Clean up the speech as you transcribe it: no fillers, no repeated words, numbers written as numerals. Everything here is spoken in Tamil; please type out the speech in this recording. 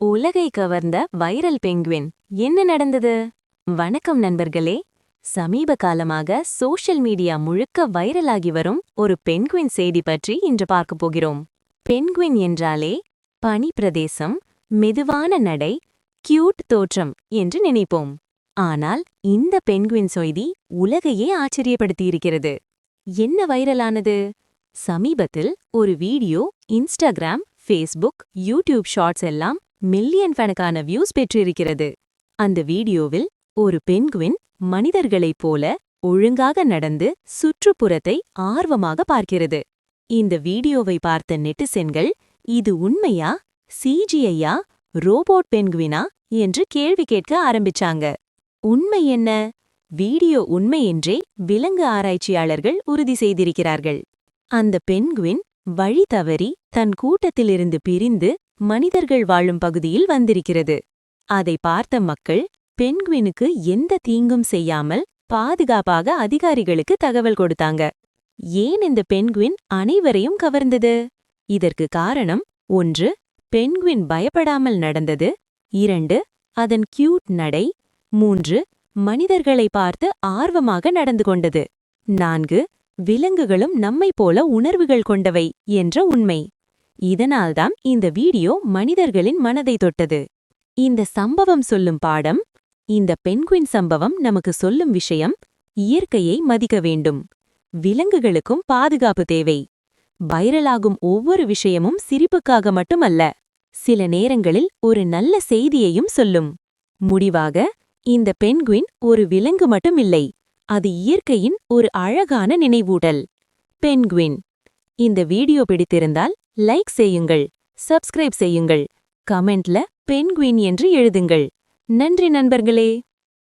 உலகை கவர்ந்த வைரல் பெங்குவின் என்ன நடந்தது? வணக்கம் நண்பர்களே. சமீப காலமாக சோஷியல் மீடியா முழுக்க வைரலாகி வரும் ஒரு பென்குயின் செய்தி பற்றி இன்று பார்க்கப் போகிறோம். பென்குயின் என்றாலே பனி பிரதேசம், மெதுவான நடை, கியூட் தோற்றம் என்று நினைப்போம். ஆனால் இந்த பென்குயின் செய்தி உலகையே ஆச்சரியப்படுத்தியிருக்கிறது. என்ன வைரலானது? சமீபத்தில் ஒரு video Instagram, Facebook, YouTube shorts எல்லாம் மில்லியன் கணக்கான வியூஸ் பெற்றிருக்கிறது. அந்த வீடியோவில் ஒரு பென்குயின் மனிதர்களைப் போல ஒழுங்காக நடந்து சுற்றுப்புறத்தை ஆர்வமாக பார்க்கிறது. இந்த வீடியோவை பார்த்த நெட்டிசன்கள், இது உண்மையா, சிஜிஐயா, ரோபோட் பென்குவினா என்று கேள்வி கேட்க ஆரம்பிச்சாங்க. உண்மை என்ன? வீடியோ உண்மை என்றே விலங்கு ஆராய்ச்சியாளர்கள் உறுதி செய்திருக்கிறார்கள். அந்த பென்குயின் வழி தவறி தன் கூட்டத்திலிருந்து பிரிந்து மனிதர்கள் வாழும் பகுதியில் வந்திருக்கிறது. அதை பார்த்த மக்கள் பென்குயினுக்கு எந்த தீங்கும் செய்யாமல் பாதுகாப்பாக அதிகாரிகளுக்கு தகவல் கொடுத்தாங்க. ஏன் இந்த பென்குயின் அனைவரையும் கவர்ந்தது? இதற்கு காரணம் 1. பென்குயின் பயப்படாமல் நடந்தது. 2. அதன் கியூட் நடை. 3. மனிதர்களை பார்த்து ஆர்வமாக நடந்து கொண்டது. 4. விலங்குகளும் நம்மைப் போல உணர்வுகள் கொண்டவை என்ற உண்மை. இதனால்தான் இந்த வீடியோ மனிதர்களின் மனதை தொட்டது. இந்த சம்பவம் சொல்லும் பாடம். இந்த பென்குயின் சம்பவம் நமக்கு சொல்லும் விஷயம், இயற்கையை மதிக்க வேண்டும். விலங்குகளுக்கும் பாதுகாப்பு தேவை. வைரலாகும் ஒவ்வொரு விஷயமும் சிரிப்புக்காக மட்டுமல்ல, சில நேரங்களில் ஒரு நல்ல செய்தியையும் சொல்லும். முடிவாக, இந்த பென்குயின் ஒரு விலங்கு மட்டும் இல்லை, அது இயற்கையின் ஒரு அழகான நினைவூட்டல். பென்குயின். இந்த வீடியோ பிடித்திருந்தால் லைக் செய்யுங்கள், சப்ஸ்கிரைப் செய்யுங்கள், கமெண்ட்ல பென்குயின் என்று எழுதுங்கள். நன்றி நண்பர்களே.